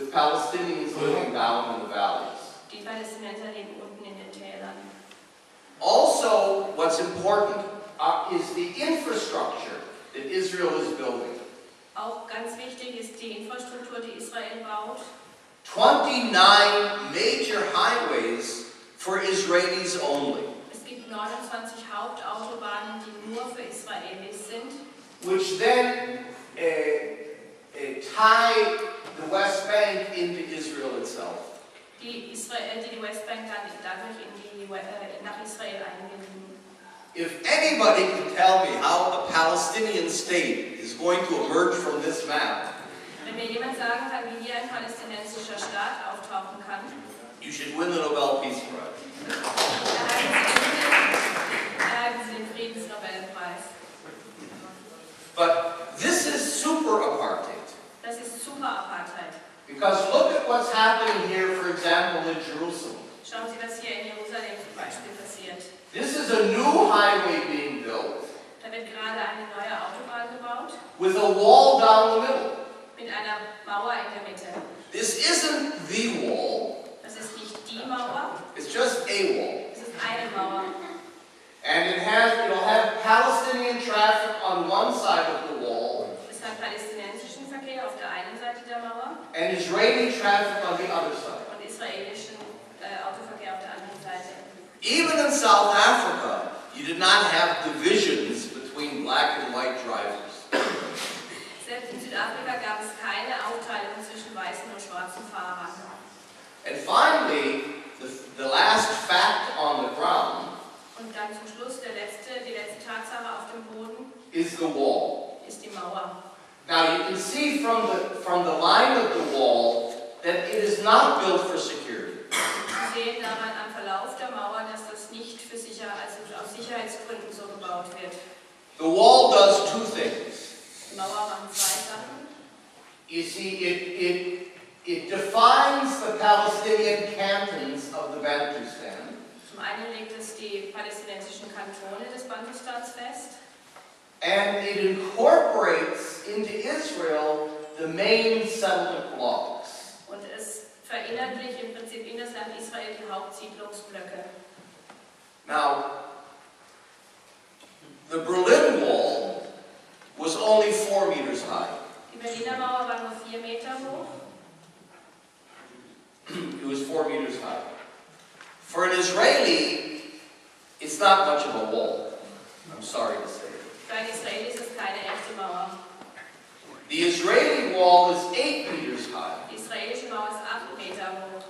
with Palestinians living down in the valleys. Die Palästinenser leben unten in den Tälern. Also, what's important is the infrastructure that Israel is building. Auch ganz wichtig ist die Infrastruktur, die Israel baut. 29 major highways for Israelis only, Es gibt 29 Hauptautobahnen, die nur für Israelis sind, which then tie the West Bank into Israel itself. die die Westbank dann dadurch nach Israel einbinden. If anybody can tell me how a Palestinian state is going to emerge from this map, Wenn mir jemand sagen kann, wie hier ein palästinensischer Staat auftauchen kann, you should win the Nobel Peace Prize. erhalten Sie den Friedensnobelpreis. But this is super apartheid. Das ist super Apartheid. Because look at what's happening here, for example, in Jerusalem. Schauen Sie, was hier in Jerusalem zum Beispiel passiert. This is a new highway being built Da wird gerade eine neue Autobahn gebaut, with a wall down the middle. mit einer Mauer in der Mitte. This isn't the wall, Das ist nicht die Mauer, it's just a wall. es ist eine Mauer. And it'll have Palestinian traffic on one side of the wall Es hat palästinensischen Verkehr auf der einen Seite der Mauer and Israeli traffic on the other side. und israelischen Autoverkehr auf der anderen Seite. Even in South Africa, you did not have divisions between black and white drivers. Selbst in Südafrika gab es keine Aufteilung zwischen weißen und schwarzen Fahrern. And finally, the last fact on the ground Und dann zum Schluss die letzte Tatsache auf dem Boden is the wall. ist die Mauer. Now you can see from the line of the wall that it is not built for security. Sie sehen daran am Verlauf der Mauer, dass das nicht für also aus Sicherheitsgründen so gebaut wird. The wall does two things. Die Mauer macht zwei Sachen. You see, it defines the Palestinian cantons of the Bantustan. Zum einen legt es die palästinensischen Kantone des Bantustans fest. And it incorporates into Israel the main settlement blocks. Und es verinnerlicht im Prinzip in das Land Israel die Hauptsiedlungsblöcke. Now, the Berlin Wall was only 4 meters high. Die Berliner Mauer war nur 4 Meter hoch. It was 4 meters high. For an Israeli, it's not much of a wall. I'm sorry to say. Für einen Israeli ist es keine echte Mauer. The Israeli wall is 8 meters high. Die israelische Mauer ist 8 Meter hoch.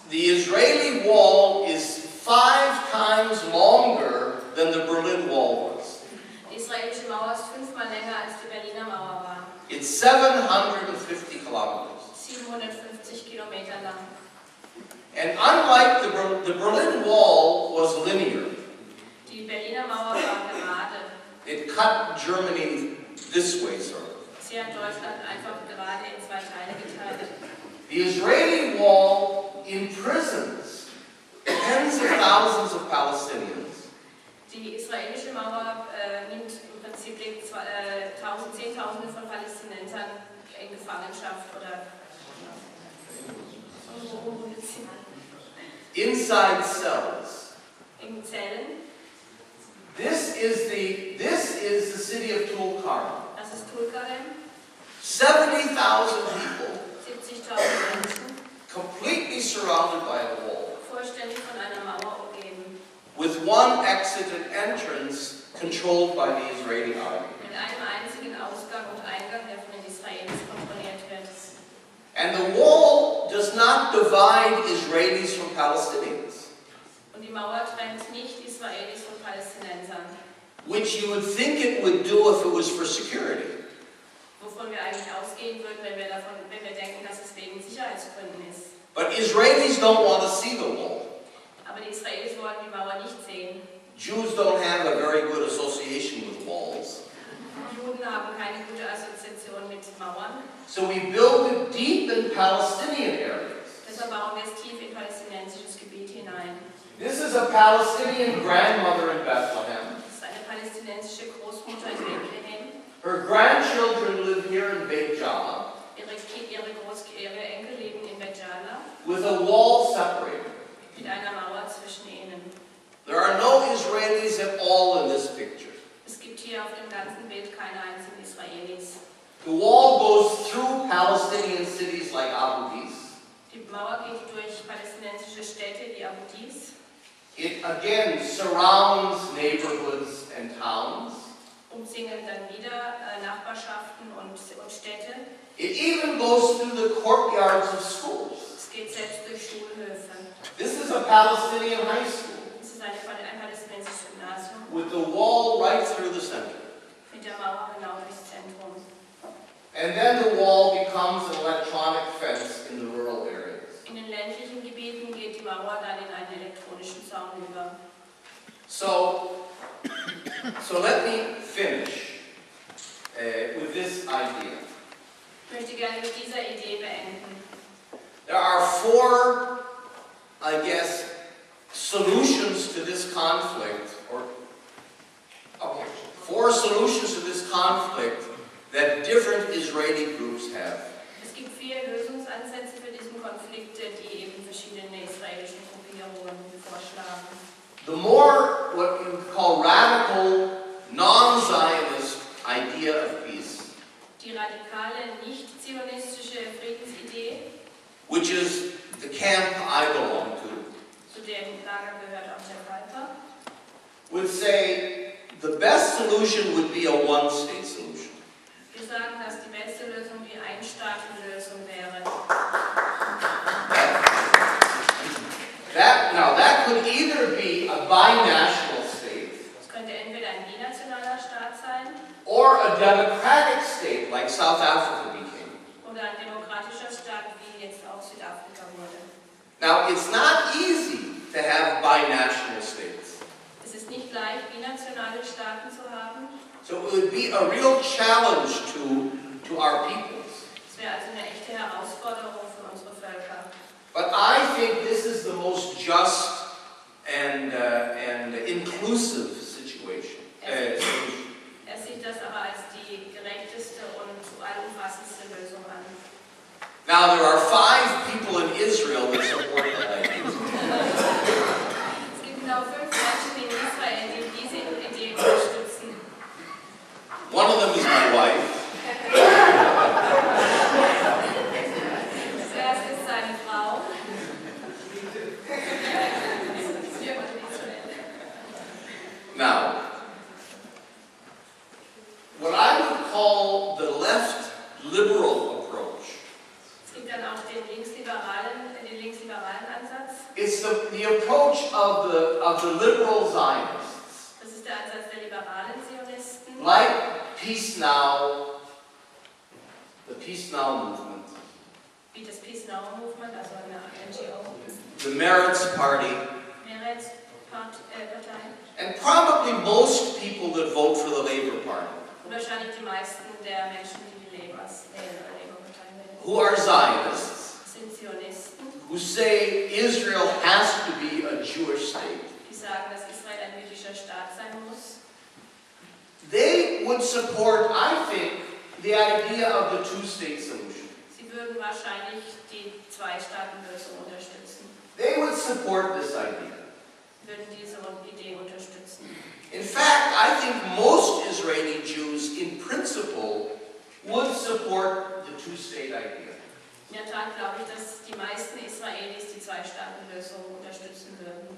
The Israeli wall is 5 times longer than the Berlin Wall was. Die israelische Mauer ist 5-mal länger als die Berliner Mauer war. It's 750 kilometers. 750 Kilometer lang. And unlike the Berlin Wall was linear. Die Berliner Mauer war gerade. It cut Germany this way, sort of. Sie hat Deutschland einfach gerade in 2 Teile geteilt. The Israeli wall imprisons tens of thousands of Palestinians. Die israelische Mauer nimmt im Prinzip Zehntausende von Palästinensern in Gefangenschaft oder Inside cells. in Zellen. This is the city of Tulkarm. Das ist Tulkarem. 70,000 people 70.000 Menschen, completely surrounded by a wall, vollständig von einer Mauer umgeben. with one exit and entrance controlled by the Israeli army. Mit einem einzigen Ausgang und Eingang, der von den Israelis kontrolliert wird. And the wall does not divide Israelis from Palestinians, Und die Mauer trennt nicht Israelis von Palästinensern, which you would think it would do if it was for security. wovon wir eigentlich ausgehen würden, wenn wir denken, dass es wegen Sicherheitsgründen ist. But Israelis don't want to see the wall. Aber die Israelis wollen die Mauer nicht sehen. Jews don't have a very good association with walls. Juden haben keine gute Assoziation mit Mauern. So we build it deep in Palestinian areas. Deshalb bauen wir es tief in palästinensisches Gebiet hinein. This is a Palestinian grandmother in Bethlehem. Das ist eine palästinensische Großmutter in Bethlehem. grandchildren live here in Beit Jala Ihre Enkel leben in Bet Jala with a wall separating. mit einer Mauer zwischen ihnen. There are no Israelis at all in this picture. Es gibt hier auf dem ganzen Bild keine einzigen Israelis. The wall goes through Palestinian cities like Abu Dis. Die Mauer geht durch palästinensische Städte wie Abu Dis. It again surrounds neighborhoods and towns. Umzingeln dann wieder Nachbarschaften und Städte. It even goes through the courtyards of schools. Es geht selbst durch Schulhöfe. This is a Palestinian high school Es ist ein palästinensisches Gymnasium with the wall right through the center. mit der Mauer genau durchs Zentrum. And then the wall becomes an electronic fence in the rural areas. In den ländlichen Gebieten geht die Mauer dann in einen elektronischen Zaun über. So let me finish with this idea. Ich möchte gerne mit dieser Idee beenden. There are four, I guess, solutions to this conflict, four solutions to this conflict that different Israeli groups have. Es gibt 4 Lösungsansätze für diesen Konflikt, die eben verschiedene israelische Gruppierungen vorschlagen. The more what you call radical, non-Zionist idea of peace, Die radikale, nicht-zionistische Friedensidee, which is the camp I belong to, zu dem Lager gehört auch der Halper, would say the best solution would be a one-state solution. wir sagen, dass die beste Lösung die Ein-Staaten-Lösung wäre. That could either be a binational state Es könnte entweder ein binationaler Staat sein or a democratic state like South Africa became. oder ein demokratischer Staat, wie jetzt auch Südafrika wurde. Now, it's not easy to have binational states. Es ist nicht leicht, binationale Staaten zu haben. So it would be a real challenge to our peoples. Es wäre also eine echte Herausforderung für unsere Völker. But I think this is the most just and inclusive situation. Er sieht das aber als die gerechteste und allumfassendste Lösung an. Now there are 5 people in Israel that support that idea. Es gibt genau 5 Menschen in Israel, die diese Idee unterstützen. One of them is my wife. Zuerst ist seine Frau. Now, what I would call the left liberal approach Es gibt dann auch den linksliberalen Ansatz. is the approach of the liberal Zionists, Das ist der Ansatz der liberalen Zionisten. like Peace Now, the Peace Now movement, Wie das Peace Now Movement, also eine NGO. the Meretz Party, Mehrheitspartei. and probably most people that vote for the Labour Party, Und wahrscheinlich die meisten der Menschen, die die Labour-Partei wählen, who are Zionists, sind Zionisten, who say Israel has to be a Jewish state. die sagen, dass Israel ein jüdischer Staat sein muss. They would support, I think, the idea of the two-state solution. Sie würden wahrscheinlich die Zwei-Staaten-Lösung unterstützen, They would support this idea. würden diese Idee unterstützen. In fact, I think most Israeli Jews, in principle, would support the two-state idea. In der Tat glaube ich, dass die meisten Israelis die Zwei-Staaten-Lösung unterstützen würden.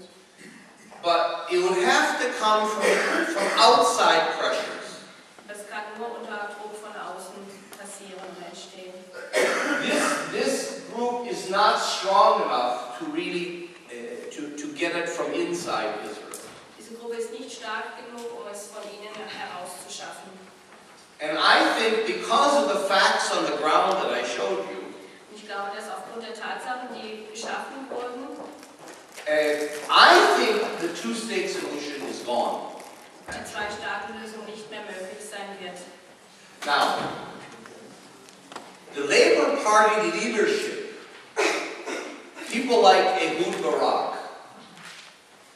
But it would have to come from outside pressures. Das kann nur unter Druck von außen passieren und entstehen. This group is not strong enough to really to get it from inside Israel. Diese Gruppe ist nicht stark genug, um es von ihnen herauszuschaffen. And I think because of the facts on the ground that I showed you, Und ich glaube, dass aufgrund der Tatsachen, die geschaffen wurden, I think the two-state solution is gone. die Zwei-Staaten-Lösung nicht mehr möglich sein wird. Now, the Labour Party leadership, people like Ehud Barak,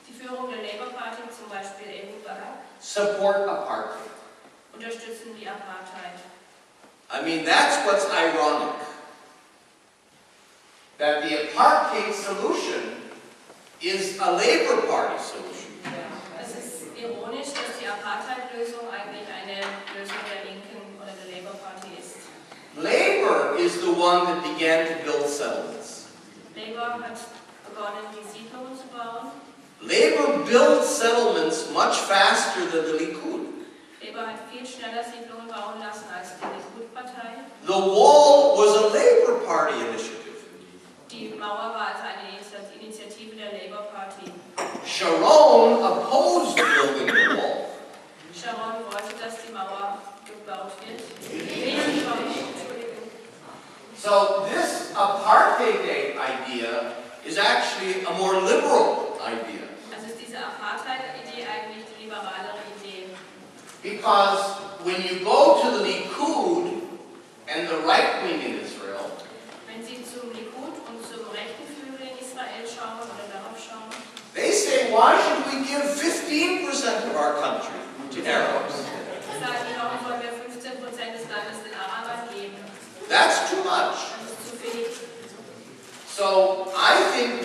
Die Führung der Labour-Party, zum Beispiel Ehud Barak, support apartheid. unterstützen die Apartheid. I mean, that's what's ironic. That the Apartheid solution is a Labour Party solution. Es ist ironisch, dass die Apartheid-Lösung eigentlich eine Lösung der Linken oder der Labour Party ist. Labour is the one that began to build settlements. Labour hat begonnen, die Siedlungen zu bauen. Labour built settlements much faster than the Likud. Labour hat viel schneller Siedlungen bauen lassen als die Likud-Partei. The wall was a Labour Party initiative. Die Mauer war also eine Initiative der Labour Party. Sharon opposed building the wall. Sharon wollte, dass die Mauer gebaut wird. So this Apartheid idea is actually a more liberal idea. Also ist diese Apartheid-Idee eigentlich die liberalere Idee. Because when you go to the Likud and the right wing in Israel, Wenn Sie zum Likud und zum rechten Flügel in Israel schauen oder darauf schauen, they say, why should we give 15% of our country to Arabs? sagen die, warum wollen wir 15% des Landes den Arabern geben? That's too much. Das ist zu viel. So I think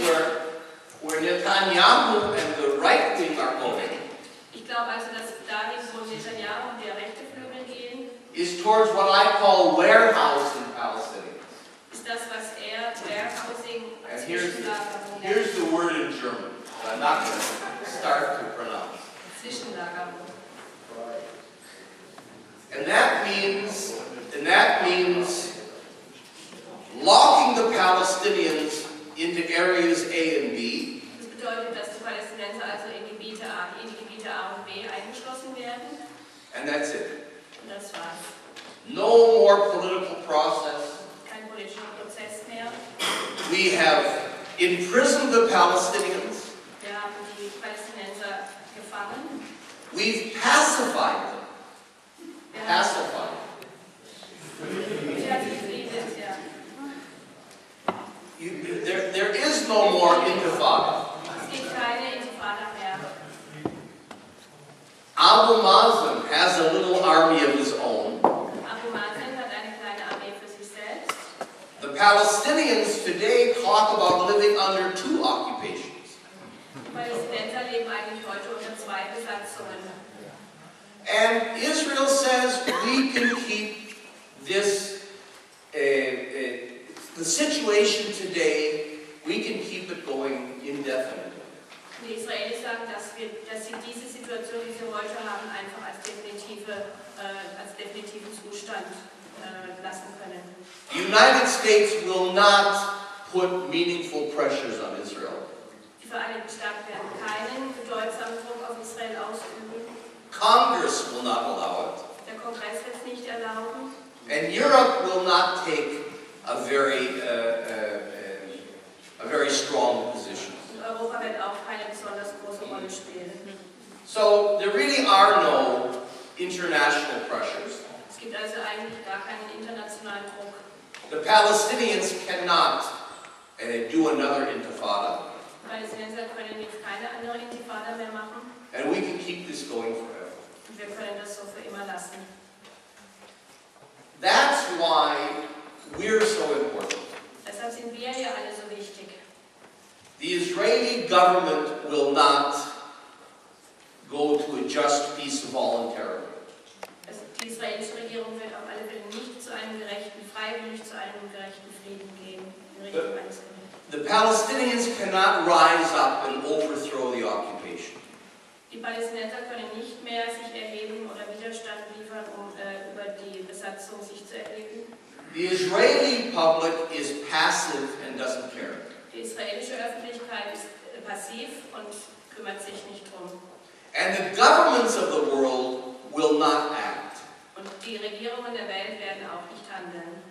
where Netanyahu and the right wing are going Ich glaube also, dass dahin, wo Netanyahu und der rechte Flügel gehen, is towards what I call warehousing Palestinians. ist das, was er Warehousing, And Zwischenlagerung nennt. here's the word in German that I'm not going to start to pronounce. Zwischenlagerung. And that means locking the Palestinians into areas A and B. Das bedeutet, dass die Palästinenser also in die Gebiete A und B eingeschlossen werden. And that's it. Und das war's. No more political process. Kein politischer Prozess mehr. We have imprisoned the Palestinians. Wir haben die Palästinenser gefangen. We've pacified them. Wir haben Pacified. sie befriedet, ja. There is no more intifada. Es gibt keine Intifada mehr. Abu Mazen has a little army of his own. Abu Mazen hat eine kleine Armee für sich selbst. The Palestinians today talk about living under two occupations. Die Palästinenser leben eigentlich heute unter 2 Besatzungen. And Israel says we can keep this, the situation today, we can keep it going indefinitely. Die Israelis sagen, dass sie diese Situation, die sie heute haben, einfach als definitiven Zustand lassen können. The United States will not put meaningful pressures on Israel. Die Vereinigten Staaten werden keinen bedeutsamen Druck auf Israel ausüben. Congress will not allow it. Der Kongress wird es nicht erlauben. And Europe will not take a very strong position. Und Europa wird auch keine besonders große Rolle spielen. So there really are no international pressures. Es gibt also eigentlich gar keinen internationalen Druck. The Palestinians cannot do another intifada, Die Palästinenser können jetzt keine andere Intifada mehr machen. and we can keep this going forever. Und wir können das so für immer lassen. That's why we're so important. Deshalb sind wir hier alle so wichtig. The Israeli government will not go to a just peace voluntarily. Die israelische Regierung wird auf alle Fälle nicht freiwillig zu einem gerechten Frieden gehen, in Richtung eines Friedens. The Palestinians cannot rise up and overthrow the occupation. Die Palästinenser können nicht mehr sich erheben oder Widerstand liefern, um über die Besatzung sich zu erheben. The Israeli public is passive and doesn't care. Die israelische Öffentlichkeit ist passiv und kümmert sich nicht drum. And the governments of the world will not act. Und die Regierungen der Welt werden auch nicht handeln.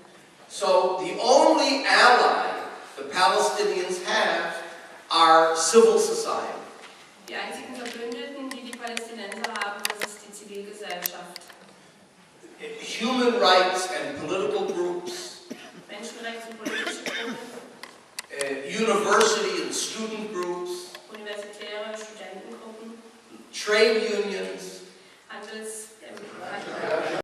So the only ally the Palestinians have are civil society. Die einzigen Verbündeten, die die Palästinenser haben, das ist die Zivilgesellschaft. Human rights and political groups, Menschenrechts- und politische Gruppen, university and student groups, universitäre Studentengruppen, trade unions,